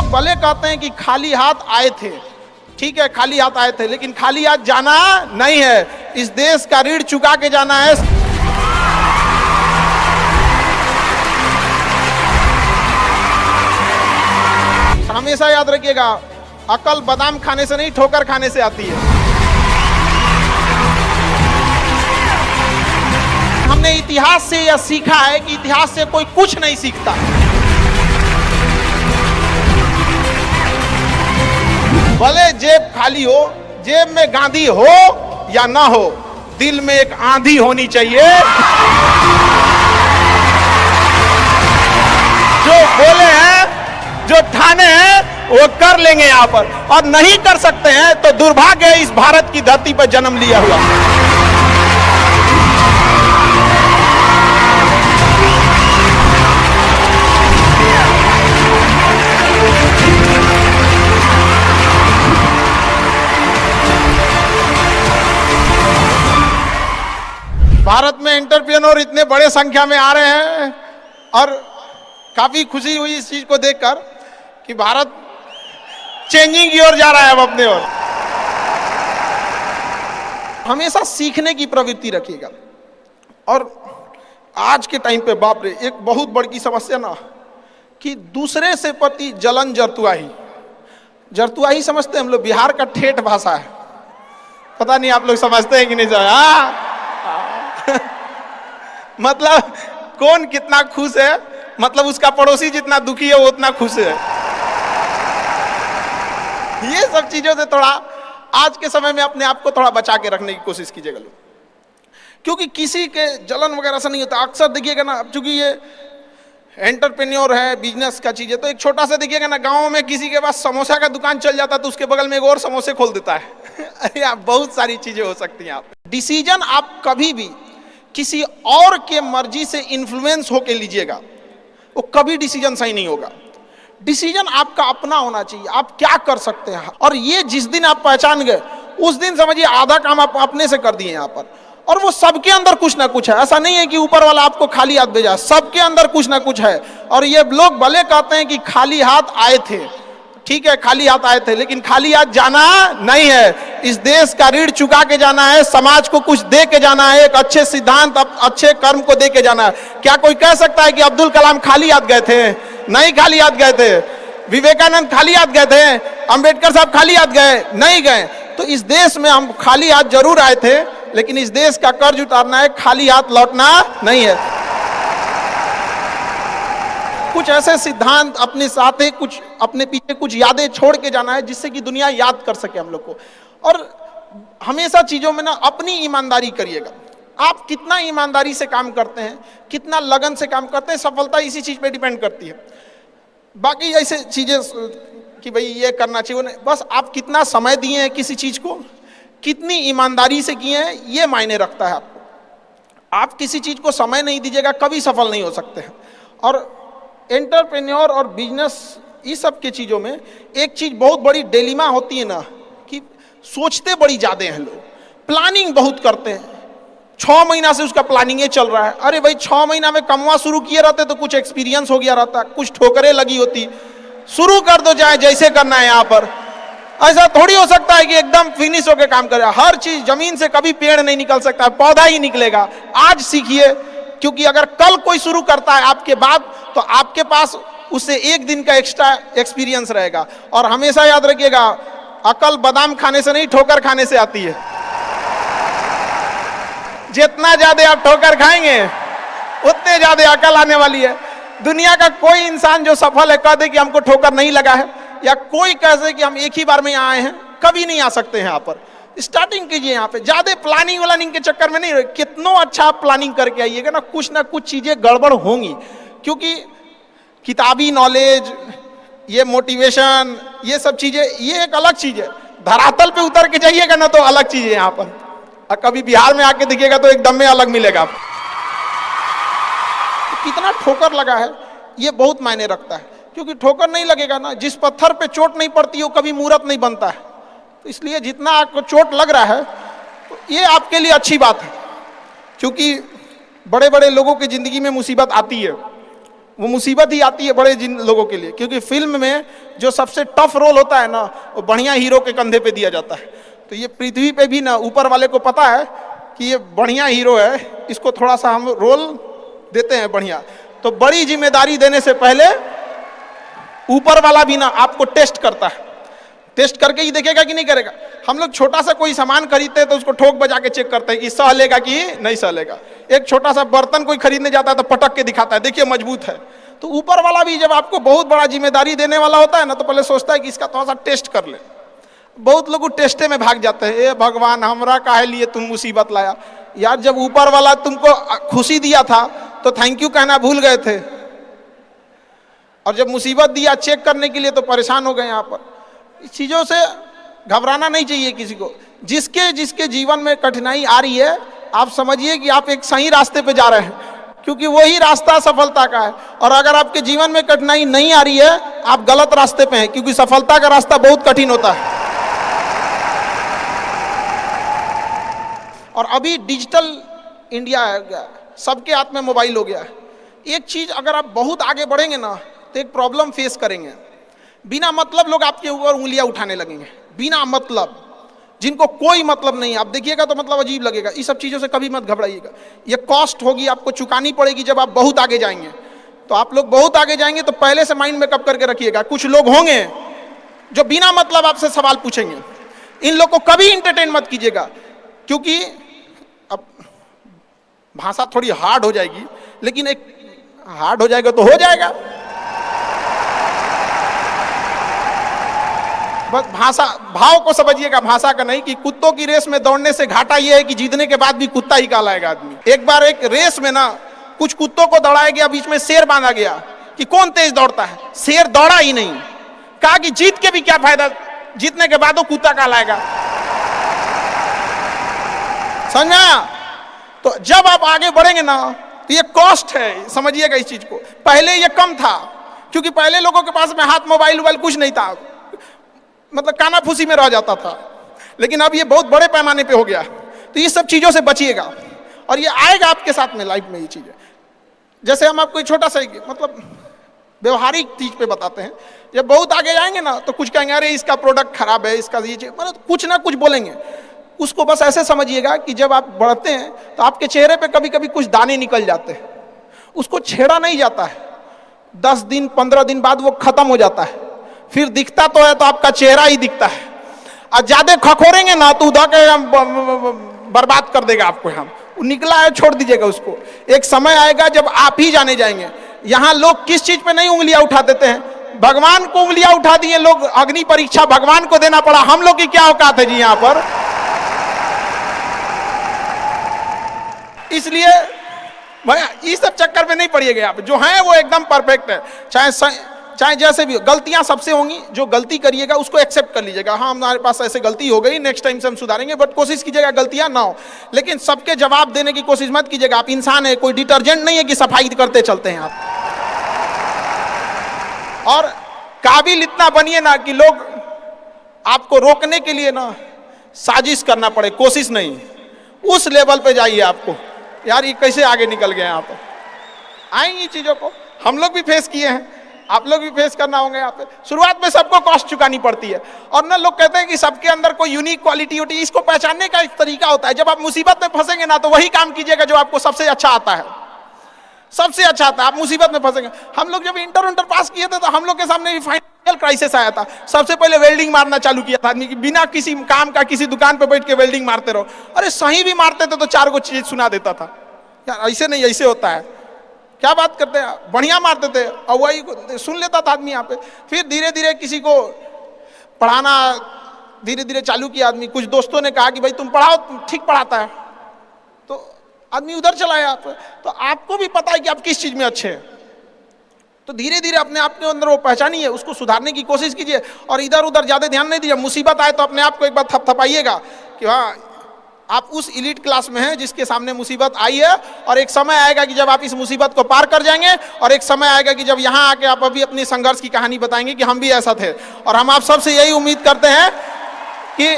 लोग भले कहते हैं कि खाली हाथ आए थे, ठीक है खाली हाथ आए थे, लेकिन खाली हाथ जाना नहीं है। इस देश का ऋण चुका के जाना है। हमेशा याद रखिएगा, अकल बादाम खाने से नहीं ठोकर खाने से आती है। हमने इतिहास से यह सीखा है कि इतिहास से कोई कुछ नहीं सीखता। भले जेब खाली हो, जेब में गांधी हो या ना हो, दिल में एक आंधी होनी चाहिए। जो बोले हैं, जो ठाने हैं, वो कर लेंगे यहां पर, और नहीं कर सकते हैं तो दुर्भाग्य है इस भारत की धरती पर जन्म लिया हुआ। भारत में एंटरप्रेन्योर इतने बड़े संख्या में आ रहे हैं और काफी खुशी हुई इस चीज को देखकर कि भारत चेंजिंग की ओर जा रहा है अब अपने ओर। हमेशा सीखने की प्रवृत्ति रखिएगा। और आज के टाइम पे बाप रे, एक बहुत बड़ी समस्या ना कि दूसरे से प्रति जलन जरतुआही समझते हैं हम लोग, बिहार का ठेठ भाषा है। पता नहीं आप लोग समझते हैं कि नहीं समझ। मतलब कौन कितना खुश है, मतलब उसका पड़ोसी जितना दुखी है वो उतना खुश है। ये सब चीजों से थोड़ा आज के समय में अपने आप को थोड़ा बचा के रखने की कोशिश कीजिएगा लोग, क्योंकि किसी के जलन वगैरह से नहीं होता। अक्सर देखिएगा ना, अब चूंकि ये एंटरप्रेन्योर है, बिजनेस का चीज है, तो एक छोटा सा देखिएगा ना, गांव में किसी के पास समोसा का दुकान चल जाता तो उसके बगल में एक और समोसे खोल देता है। अरे आप बहुत सारी चीजें हो सकती हैं। आप डिसीजन आप कभी भी किसी और के मर्जी से इन्फ्लुएंस होके लीजिएगा, वो कभी डिसीजन सही नहीं होगा। डिसीजन आपका अपना होना चाहिए, आप क्या कर सकते हैं। और ये जिस दिन आप पहचान गए, उस दिन समझिए आधा काम आप अपने से कर दिए यहाँ पर। और वो सबके अंदर कुछ ना कुछ है, ऐसा नहीं है कि ऊपर वाला आपको खाली हाथ भेजा, सबके अंदर कुछ ना कुछ है। और ये लोग भले कहते हैं कि खाली हाथ आए थे, ठीक है खाली हाथ आए थे, लेकिन खाली हाथ जाना नहीं है। इस देश का ऋण चुका के जाना है, समाज को कुछ दे के जाना है, एक अच्छे सिद्धांत, अच्छे कर्म को दे के जाना है। क्या कोई कह सकता है कि अब्दुल कलाम खाली हाथ गए थे? नहीं खाली हाथ गए थे। विवेकानंद खाली हाथ गए थे? अंबेडकर साहब खाली हाथ गए? नहीं गए। तो इस देश में हम खाली हाथ जरूर आए थे, लेकिन इस देश का कर्ज उतारना है, खाली हाथ लौटना नहीं है। कुछ ऐसे सिद्धांत अपने साथ है, कुछ अपने पीछे कुछ यादें छोड़ के जाना है, जिससे कि दुनिया याद कर सके हम लोग को। और हमेशा चीजों में ना अपनी ईमानदारी करिएगा। आप कितना ईमानदारी से काम करते हैं, कितना लगन से काम करते हैं, सफलता इसी चीज पे डिपेंड करती है। बाकी ऐसे चीजें कि भाई ये करना चाहिए, बस आप कितना समय दिए हैं किसी चीज को, कितनी ईमानदारी से किए हैं, ये मायने रखता है आपको। आप किसी चीज को समय नहीं दीजिएगा, कभी सफल नहीं हो सकते हैं। और एंटरप्रेन्योर और बिजनेस, इस सब के चीज़ों में एक चीज़ बहुत बड़ी डिलेमा होती है ना, कि सोचते बड़ी ज़्यादा हैं लोग, प्लानिंग बहुत करते हैं। 6 महीना से उसका प्लानिंग चल रहा है। अरे भाई 6 महीना में कमवा शुरू किए रहते तो कुछ एक्सपीरियंस हो गया रहता, कुछ ठोकरें लगी होती, शुरू कर दो जाए जैसे करना है। यहाँ पर ऐसा थोड़ी हो सकता है कि एकदम फिनिश होकर काम करे। हर चीज, जमीन से कभी पेड़ नहीं निकल सकता है, पौधा ही निकलेगा। आज सीखिए, क्योंकि अगर कल कोई शुरू करता है आपके बाद, तो आपके पास उससे 1 दिन का एक्स्ट्रा एक्सपीरियंस रहेगा। और हमेशा याद रखिएगा, अकल बादाम खाने से नहीं ठोकर खाने से आती है। जितना ज्यादा आप ठोकर खाएंगे उतने ज्यादा अकल आने वाली है। दुनिया का कोई इंसान जो सफल है कह दे कि हमको ठोकर नहीं लगा है, या कोई कह दे कि हम एक ही बार में यहाँ आए हैं, कभी नहीं आ सकते हैं। यहाँ पर स्टार्टिंग कीजिए, यहाँ पे ज्यादा प्लानिंग व्लानिंग के चक्कर में नहीं रहे। कितना अच्छा आप प्लानिंग करके आइएगा ना कुछ चीजें गड़बड़ होंगी, क्योंकि किताबी नॉलेज, ये मोटिवेशन, ये सब चीजें, ये एक अलग चीज है। धरातल पे उतर के जाइएगा ना तो अलग चीज है यहाँ पर, और कभी बिहार में आके देखिएगा तो एकदम में अलग मिलेगा। कितना ठोकर लगा है ये बहुत मायने रखता है, क्योंकि ठोकर नहीं लगेगा ना, जिस पत्थर पे चोट नहीं पड़ती वो कभी मूर्त नहीं बनता है। तो इसलिए जितना आपको चोट लग रहा है तो ये आपके लिए अच्छी बात है, क्योंकि बड़े बड़े लोगों की जिंदगी में मुसीबत आती है, वो मुसीबत ही आती है बड़े जिन लोगों के लिए, क्योंकि फिल्म में जो सबसे टफ रोल होता है ना, वो बढ़िया हीरो के कंधे पे दिया जाता है। तो ये पृथ्वी पे भी ना ऊपर वाले को पता है कि ये बढ़िया हीरो है, इसको थोड़ा सा हम रोल देते हैं बढ़िया। तो बड़ी जिम्मेदारी देने से पहले ऊपर वाला भी ना आपको टेस्ट करता है, टेस्ट करके ही देखेगा कि नहीं करेगा। हम लोग छोटा सा कोई सामान खरीदते हैं तो उसको ठोक बजा के चेक करते हैं कि सह लेगा कि नहीं सह लेगा। एक छोटा सा बर्तन कोई खरीदने जाता है तो पटक के दिखाता है, देखिए मजबूत है। तो ऊपर वाला भी जब आपको बहुत बड़ा जिम्मेदारी देने वाला होता है ना, तो पहले सोचता है कि इसका थोड़ा सा टेस्ट कर ले। बहुत लोग टेस्टे में भाग जाते हैं, ए भगवान हमरा काहे लिए तुम मुसीबत लाया। यार जब ऊपर वाला तुमको खुशी दिया था तो थैंक यू कहना भूल गए थे, और जब मुसीबत दिया चेक करने के लिए तो परेशान हो गए। यहाँ पर इस चीजों से घबराना नहीं चाहिए किसी को। जिसके जिसके जीवन में कठिनाई आ रही है, आप समझिए कि आप एक सही रास्ते पे जा रहे हैं, क्योंकि वही रास्ता सफलता का है। और अगर आपके जीवन में कठिनाई नहीं आ रही है, आप गलत रास्ते पे हैं, क्योंकि सफलता का रास्ता बहुत कठिन होता है। और अभी डिजिटल इंडिया है, सबके हाथ में मोबाइल हो गया है। एक चीज अगर आप बहुत आगे बढ़ेंगे ना, तो एक प्रॉब्लम फेस करेंगे। बिना मतलब लोग आपके ऊपर उंगलियां उठाने लगेंगे, बिना मतलब, जिनको कोई मतलब नहीं। आप देखिएगा तो मतलब अजीब लगेगा। इस सब चीजों से कभी मत घबराइएगा। ये कॉस्ट होगी, आपको चुकानी पड़ेगी जब आप बहुत आगे जाएंगे। तो आप लोग बहुत आगे जाएंगे तो पहले से माइंड मेकअप करके रखिएगा। कुछ लोग होंगे जो बिना मतलब आपसे सवाल पूछेंगे, इन लोग को कभी इंटरटेन मत कीजिएगा, क्योंकि अब भाषा थोड़ी हार्ड हो जाएगी, लेकिन एक हार्ड हो जाएगा तो हो जाएगा। बस भाषा, भाव को समझिएगा, भाषा का नहीं। कि कुत्तों की रेस में दौड़ने से घाटा यह है कि जीतने के बाद भी कुत्ता ही कहलाएगा आदमी। एक बार एक रेस में ना कुछ कुत्तों को दौड़ाया गया, बीच में शेर बांधा गया कि कौन तेज दौड़ता है। शेर दौड़ा ही नहीं, कहा कि जीत के भी क्या फायदा, जीतने के बाद वो कुत्ता कहलाएगा। समझा? तो जब आप आगे बढ़ेंगे ना, तो ये कॉस्ट है, समझिएगा इस चीज को। पहले ये कम था, क्योंकि पहले लोगों के पास में हाथ मोबाइल वोबाइल कुछ नहीं था, मतलब काना फूसी में रह जाता था। लेकिन अब ये बहुत बड़े पैमाने पे हो गया। तो ये सब चीजों से बचिएगा, और ये आएगा आपके साथ में लाइफ में ये चीजें। जैसे हम आपको छोटा सा मतलब व्यवहारिक चीज पे बताते हैं। जब बहुत आगे जाएंगे ना, तो कुछ कहेंगे अरे इसका प्रोडक्ट खराब है, इसका ये चीज, मतलब कुछ ना कुछ बोलेंगे। उसको बस ऐसे समझिएगा कि जब आप बढ़ते हैं तो आपके चेहरे पे कभी कभी कुछ दाने निकल जाते हैं, उसको छेड़ा नहीं जाता है। 10 दिन 15 दिन बाद वो खत्म हो जाता है, फिर दिखता तो है तो आपका चेहरा ही दिखता है। और ज्यादा खखोरेंगे ना तो उधर के बर्बाद कर देगा आपको। हम निकला है छोड़ दीजिएगा उसको। एक समय आएगा जब आप ही जाने जाएंगे। यहाँ लोग किस चीज पे नहीं उंगलियां उठा देते हैं, भगवान को उंगलियां उठा दिए लोग। अग्नि परीक्षा भगवान को देना पड़ा, हम लोग की क्या औकात है जी यहाँ पर। इसलिए भैया इस सब चक्कर में नहीं पड़िएगा। आप जो हैं वो एकदम परफेक्ट है, चाहे जैसे भी हो। गलतियां सबसे होंगी, जो गलती करिएगा उसको एक्सेप्ट कर लीजिएगा। हाँ हमारे पास ऐसे गलती हो गई, नेक्स्ट टाइम से हम सुधारेंगे, बट कोशिश कीजिएगा गलतियां ना हो। लेकिन सबके जवाब देने की कोशिश मत कीजिएगा। आप इंसान है, कोई डिटर्जेंट नहीं है कि सफाई करते चलते हैं आप। और काबिल इतना बनिए ना कि लोग आपको रोकने के लिए ना साजिश करना पड़े, कोशिश नहीं। उस लेवल पे जाइए। आपको यार ये कैसे आगे निकल गए यहाँ पर। आएंगी चीजों को हम लोग भी फेस किए हैं, आप लोग भी फेस करना होंगे। यहाँ पे शुरुआत में सबको कॉस्ट चुकानी पड़ती है। और ना लोग कहते हैं कि सबके अंदर कोई यूनिक क्वालिटी होती है। इसको पहचानने का एक तरीका होता है। जब आप मुसीबत में फंसेंगे ना, तो वही काम कीजिएगा जो आपको सबसे अच्छा आता है, सबसे अच्छा आता है। आप मुसीबत में फंसेंगे। हम लोग जब इंटर पास किए थे तो हम लोग के सामने भी फाइनल क्राइसिस आया था। सबसे पहले वेल्डिंग मारना चालू किया था आदमी की, बिना किसी काम का किसी दुकान पे बैठ के वेल्डिंग मारते रहो। अरे सही भी मारते थे तो 4 को चीज सुना देता था। यार ऐसे नहीं, ऐसे होता है, क्या बात करते हैं। बढ़िया मारते थे और वही सुन लेता था आदमी यहाँ पे। फिर धीरे धीरे किसी को पढ़ाना धीरे धीरे चालू किया आदमी। कुछ दोस्तों ने कहा कि भाई तुम पढ़ाओ, ठीक पढ़ाता है, तो आदमी उधर चला गया। तो आपको भी पता है कि आप किस चीज में अच्छे हैं। तो धीरे धीरे अपने आप के अंदर वो पहचानिए, उसको सुधारने की कोशिश कीजिए और इधर उधर ज्यादा ध्यान नहीं दीजिए। मुसीबत आए तो अपने आप को एक बार थपथपाइएगा कि हाँ आप उस इलीट क्लास में हैं जिसके सामने मुसीबत आई है। और एक समय आएगा कि जब आप इस मुसीबत को पार कर जाएंगे, और एक समय आएगा कि जब यहाँ आके आप अभी अपनी संघर्ष की कहानी बताएंगे कि हम भी ऐसा थे। और हम आप सबसे यही उम्मीद करते हैं कि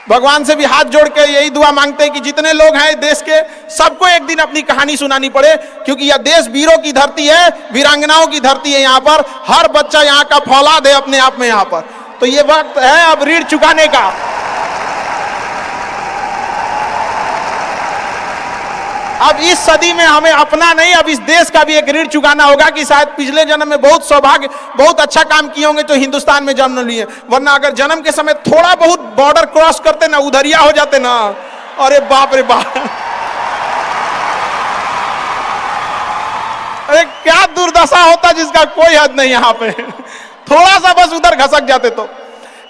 भगवान से भी हाथ जोड़ के यही दुआ मांगते हैं कि जितने लोग हैं देश के, सबको एक दिन अपनी कहानी सुनानी पड़े, क्योंकि यह देश वीरों की धरती है, वीरांगनाओं की धरती है। यहाँ पर हर बच्चा यहाँ का फौलाद है अपने आप में यहाँ पर। तो ये वक्त है अब ऋण चुकाने का। अब इस सदी में हमें अपना नहीं, अब इस देश का भी एक ऋण चुकाना होगा कि शायद पिछले जन्म में बहुत सौभाग्य, बहुत अच्छा काम किए होंगे तो हिंदुस्तान में जन्म लिए, वरना अगर जन्म के समय थोड़ा बहुत बॉर्डर क्रॉस करते ना, उधरिया हो जाते ना, अरे बाप रे बाप, अरे क्या दुर्दशा होता जिसका कोई हद नहीं। यहाँ पे थोड़ा सा बस उधर घसक जाते तो।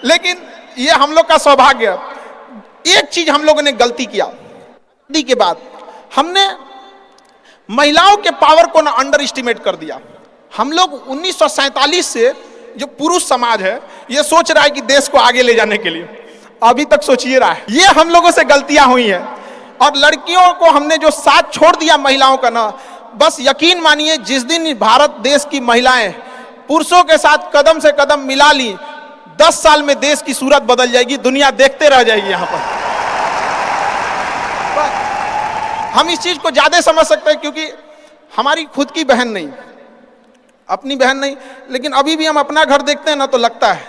लेकिन ये हम लोग का सौभाग्य। एक चीज हम लोगों ने गलती किया के बाद, हमने महिलाओं के पावर को ना अंडर एस्टिमेट कर दिया। हम लोग 1947 से जो पुरुष समाज है ये सोच रहा है कि देश को आगे ले जाने के लिए, अभी तक सोचिए रहा है। ये हम लोगों से गलतियां हुई हैं। और लड़कियों को हमने जो साथ छोड़ दिया महिलाओं का ना, बस यकीन मानिए जिस दिन भारत देश की महिलाएं पुरुषों के साथ कदम से कदम मिला ली, 10 साल में देश की सूरत बदल जाएगी, दुनिया देखते रह जाएगी। यहाँ पर हम इस चीज को ज्यादा समझ सकते हैं क्योंकि हमारी खुद की बहन नहीं, अपनी बहन नहीं, लेकिन अभी भी हम अपना घर देखते हैं ना तो लगता है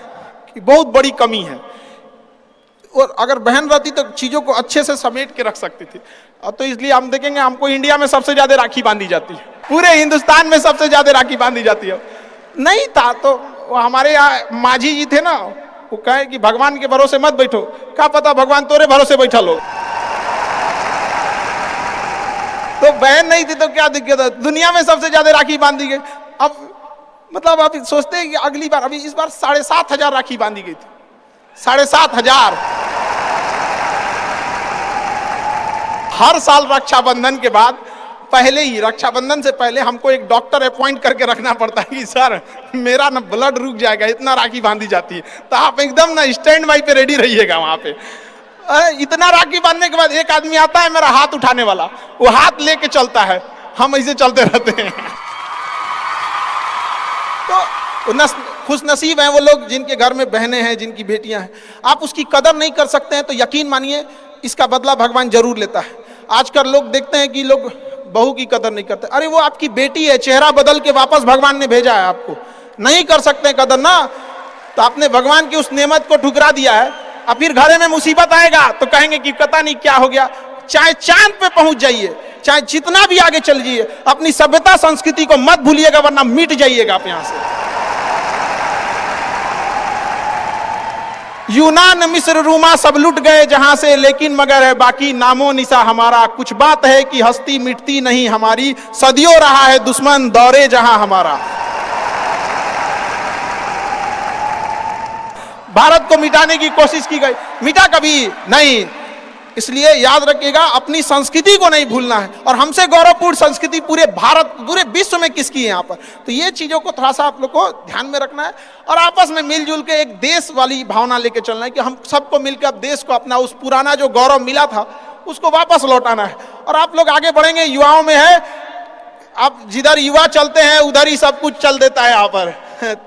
कि बहुत बड़ी कमी है। और अगर बहन रहती तो चीजों को अच्छे से समेट के रख सकती थी। अब तो इसलिए हम देखेंगे हमको इंडिया में सबसे ज्यादा राखी बांधी जाती है, पूरे हिंदुस्तान में सबसे ज्यादा राखी बांधी जाती है। नहीं था तो हमारे यहाँ माझी जी थे ना, वो कहे कि भगवान के भरोसे मत बैठो, क्या पता भगवान तोरे भरोसे बैठा लो। तो बहन नहीं थी तो क्या दिक्कत है, दुनिया में सबसे ज्यादा राखी बांधी गई। अब मतलब आप सोचते हैं कि अगली बार, अभी इस बार 7,500 राखी बांधी गई थी, 7,500। हर साल रक्षाबंधन के बाद, पहले ही रक्षाबंधन से पहले हमको एक डॉक्टर अपॉइंट करके रखना पड़ता है कि सर मेरा ना ब्लड रुक जाएगा, इतना राखी बांधी जाती है। तो आप एकदम ना स्टैंड बाई पे रेडी रहिएगा वहां पे। इतना राखी बांधने के बाद एक आदमी आता है मेरा हाथ उठाने वाला, वो हाथ लेके चलता है, हम ऐसे चलते रहते हैं। तो खुश नसीब हैं वो लोग जिनके घर में बहनें हैं, जिनकी बेटियां हैं। आप उसकी कदर नहीं कर सकते हैं तो यकीन मानिए इसका बदला भगवान जरूर लेता है। आजकल लोग देखते हैं कि लोग बहू की कदर नहीं करते। अरे वो आपकी बेटी है, चेहरा बदल के वापस भगवान ने भेजा है आपको, नहीं कर सकते कदर ना, तो आपने भगवान की उस नेमत को ठुकरा दिया है। अब फिर घरे में मुसीबत आएगा तो कहेंगे कि पता नहीं क्या हो गया। चाहे चांद पे पहुंच जाइए, चाहे जितना भी आगे चल जाइए, अपनी सभ्यता संस्कृति को मत भूलिएगा वरना मिट जाइएगा आप यहां से। यूनान मिस्र रूमा सब लुट गए जहां से, लेकिन मगर है बाकी नामो निशा हमारा। कुछ बात है कि हस्ती मिटती नहीं हमारी, सदियों रहा है दुश्मन दौरे जहां हमारा। भारत को मिटाने की कोशिश की गई, मिटा कभी नहीं। इसलिए याद रखिएगा अपनी संस्कृति को नहीं भूलना है। और हमसे गौरवपूर्ण संस्कृति पूरे भारत, पूरे विश्व में किसकी है यहाँ पर। तो ये चीजों को थोड़ा सा आप लोग को ध्यान में रखना है और आपस में मिलजुल के एक देश वाली भावना लेके चलना है कि हम सबको मिलकर अब देश को अपना उस पुराना जो गौरव मिला था उसको वापस लौटाना है। और आप लोग आगे बढ़ेंगे, युवाओं में है, अब जिधर युवा चलते हैं उधर ही सब कुछ चल देता है। यहाँ पर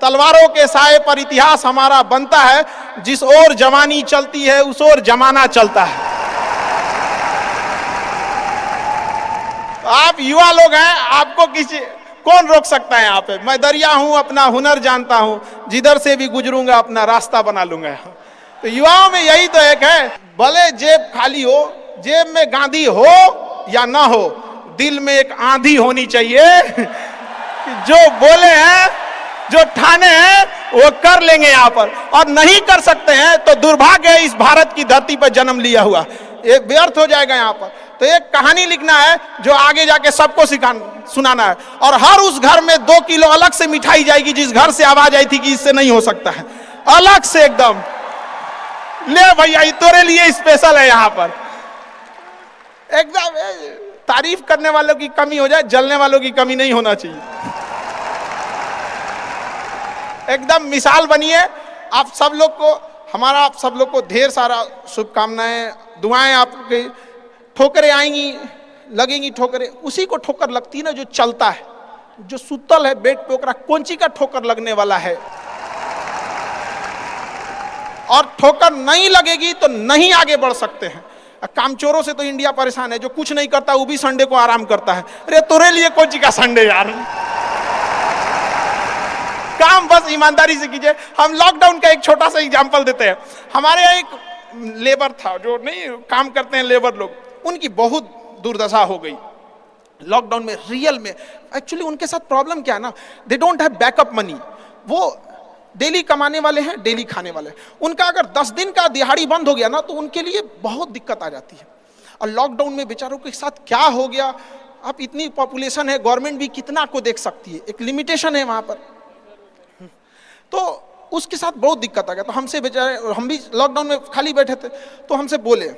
तलवारों के साए पर इतिहास हमारा बनता है, जिस ओर जवानी चलती है उस ओर जमाना चलता है। आप युवा लोग हैं, आपको किसी कौन रोक सकता है यहाँ पे। मैं दरिया हूं, अपना हुनर जानता हूं, जिधर से भी गुजरूंगा अपना रास्ता बना लूंगा। तो युवाओं में यही तो एक है, भले जेब खाली हो, जेब में गांधी हो या ना हो, दिल में एक आंधी होनी चाहिए कि जो बोले हैं, जो ठाने हैं वो कर लेंगे यहाँ पर। और नहीं कर सकते हैं तो दुर्भाग्य है इस भारत की धरती पर जन्म लिया हुआ, ये व्यर्थ हो जाएगा यहाँ पर। तो एक कहानी लिखना है जो आगे जाके सबको सुनाना है। और हर उस घर में 2 किलो अलग से मिठाई जाएगी जिस घर से आवाज आई थी कि इससे नहीं हो सकता है, अलग से एकदम ले भैया ये तेरे लिए स्पेशल है। यहाँ पर एकदम तारीफ करने वालों की कमी हो जाए, जलने वालों की कमी नहीं होना चाहिए। एकदम मिसाल बनिए। आप सब लोग को, हमारा आप सब लोग को ढेर सारा शुभकामनाएं, दुआएं। आपके ठोकरें आएंगी, लगेंगी ठोकरें, उसी को ठोकर लगती है ना जो चलता है, जो सुतल है बेड पे, ओकरा कौन ची का ठोकर लगने वाला है। और ठोकर नहीं लगेगी तो नहीं आगे बढ़ सकते हैं। कामचोरों से तो इंडिया परेशान है, जो कुछ नहीं करता वो भी संडे को आराम करता है। अरे तेरे लिए कौन सी का संडे यार, काम बस ईमानदारी से कीजिए। हम लॉकडाउन का एक छोटा सा एग्जांपल देते हैं। हमारे यहाँ एक लेबर था, जो नहीं काम करते हैं लेबर लोग, उनकी बहुत दुर्दशा हो गई लॉकडाउन में। रियल में एक्चुअली उनके साथ प्रॉब्लम क्या है ना, they don't have backup money. वो डेली कमाने वाले हैं, डेली खाने वाले हैं। उनका अगर 10 दिन का दिहाड़ी बंद हो गया ना तो उनके लिए बहुत दिक्कत आ जाती है। और लॉकडाउन में बेचारों के साथ क्या हो गया, अब इतनी पॉपुलेशन है, गवर्नमेंट भी कितना को देख सकती है, एक लिमिटेशन है वहां पर। तो उसके साथ बहुत दिक्कत आ गया। तो हमसे बेचारे, हम भी लॉकडाउन में खाली बैठे थे, तो हमसे बोले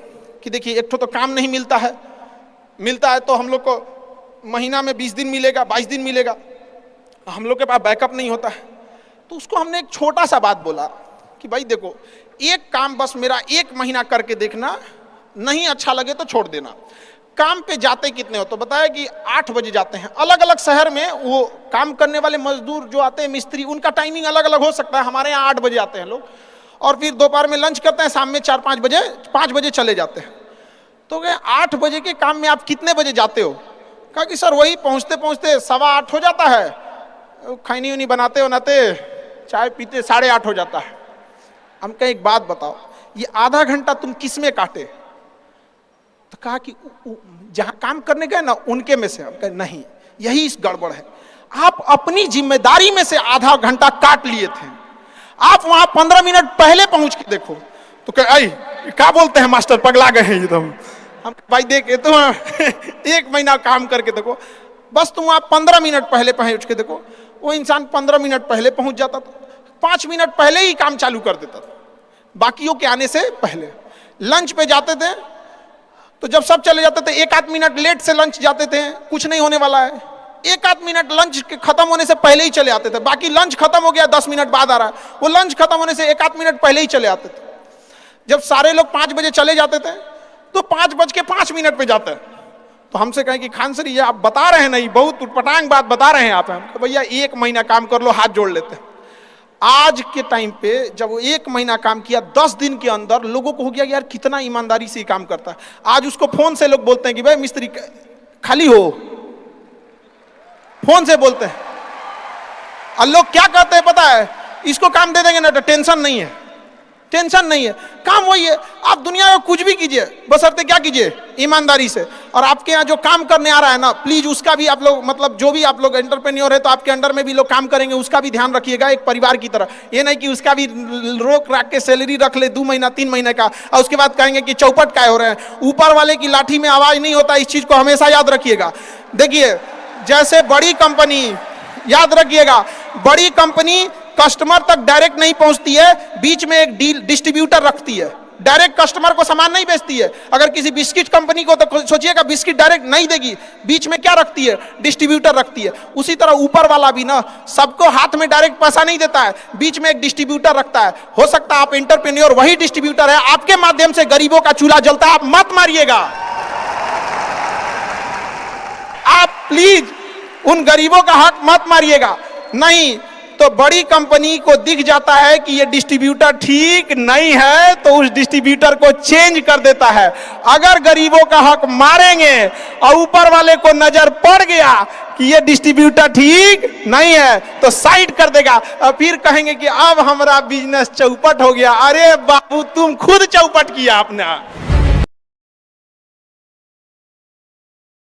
कि देखिए एक तो काम नहीं मिलता है, मिलता है तो हम लोग को महीना में 20 दिन मिलेगा, 22 दिन मिलेगा, हम लोग के पास बैकअप नहीं होता है। तो उसको हमने एक छोटा सा बात बोला कि भाई देखो, एक काम बस मेरा 1 महीना करके देखना, नहीं अच्छा लगे तो छोड़ देना। काम पे जाते कितने हो, तो बताया कि 8 बजे जाते हैं। अलग अलग शहर में वो काम करने वाले मजदूर जो आते हैं, मिस्त्री, उनका टाइमिंग अलग अलग हो सकता है। हमारे यहाँ 8 बजे आते हैं लोग, और फिर दोपहर में लंच करते हैं, शाम में 4-5 बजे 5 बजे चले जाते हैं। तो कहे 8 बजे के काम में आप कितने बजे जाते हो? कहा कि सर वही पहुँचते पहुँचते 7:15 हो जाता है, खैनी उनी बनाते बनाते चाय पीते 8:30 हो जाता है। हम कहे एक बात बताओ, ये आधा घंटा तुम किस में काटे? तो कहा कि जहां काम करने गए ना उनके में से। हम कहे नहीं, यही इस गड़बड़ है। आप अपनी जिम्मेदारी में से आधा घंटा काट लिए थे, आप वहां 15 मिनट पहले पहुंच के देखो। तो कहे आई क्या बोलते हैं मास्टर, पगला गए हैं एकदम। हम भाई देख तुम 1 महीना काम करके देखो, बस तुम वहां 15 मिनट पहले पहुंच के देखो। वो इंसान 15 मिनट पहले पहुंच जाता था, 5 मिनट पहले ही काम चालू कर देता था, बाकियों के आने से पहले। लंच पे जाते थे तो जब सब चले जाते थे 1-8 मिनट लेट से लंच जाते थे, कुछ नहीं होने वाला है। 1-8 मिनट लंच के खत्म होने से पहले ही चले आते थे। बाकी लंच खत्म हो गया 10 मिनट बाद आ रहा है, वो लंच खत्म होने से 1-8 मिनट पहले ही चले आते थे। जब सारे लोग 5 बजे चले जाते थे तो 5:05 पे जाते हैं। तो हमसे कहें कि खान सर ये आप बता रहे हैं नहीं, बहुत उटपटांग बात बता रहे हैं आप। हम भैया 1 महीना काम कर लो, हाथ जोड़ लेते हैं। आज के टाइम पे जब वो 1 महीना काम किया, 10 दिन के अंदर लोगों को हो गया कि यार कितना ईमानदारी से काम करता है। आज उसको फोन से लोग बोलते हैं कि भाई मिस्त्री खाली हो, फोन से बोलते हैं। और लोग क्या कहते हैं पता है, इसको काम दे देंगे ना तो टेंशन नहीं है, टेंशन नहीं है, काम वही है। आप दुनिया में कुछ भी कीजिए, बशर्ते क्या कीजिए, ईमानदारी से। और आपके यहाँ जो काम करने आ रहा है ना, प्लीज उसका भी आप लोग, मतलब जो भी आप लोग एंटरप्रेन्योर है तो आपके अंडर में भी लोग काम करेंगे, उसका भी ध्यान रखिएगा एक परिवार की तरह। ये नहीं कि उसका भी रोक रख के सैलरी रख ले 2 महीना 3 महीने का, और उसके बाद कहेंगे कि चौपट काय हो रहे हैं। ऊपर वाले की लाठी में आवाज नहीं होता, इस चीज को हमेशा याद रखिएगा। देखिए जैसे बड़ी कंपनी, याद रखिएगा, बड़ी कंपनी कस्टमर तक डायरेक्ट नहीं पहुंचती है, बीच में एक डिस्ट्रीब्यूटर रखती है, डायरेक्ट कस्टमर को सामान नहीं बेचती है। अगर किसी बिस्किट कंपनी को, तो सोचिएगा बिस्किट डायरेक्ट नहीं देगी, बीच में क्या रखती है, डिस्ट्रीब्यूटर रखती है। उसी तरह ऊपर वाला भी ना सबको हाथ में डायरेक्ट पैसा नहीं देता है, बीच में एक डिस्ट्रीब्यूटर रखता है। हो सकता है आप एंटरप्रेन्योर वही डिस्ट्रीब्यूटर है, आपके माध्यम से गरीबों का चूल्हा जलता है, आप मत मारिएगा। आप प्लीज उन गरीबों का हक मत मारिएगा। नहीं तो बड़ी कंपनी को दिख जाता है कि ये डिस्ट्रीब्यूटर ठीक नहीं है तो उस डिस्ट्रीब्यूटर को चेंज कर देता है। अगर गरीबों का हक मारेंगे और ऊपर वाले को नजर पड़ गया कि ये डिस्ट्रीब्यूटर ठीक नहीं है तो साइड कर देगा, और फिर कहेंगे कि अब हमारा बिजनेस चौपट हो गया। अरे बाबू तुम खुद चौपट किया आपने।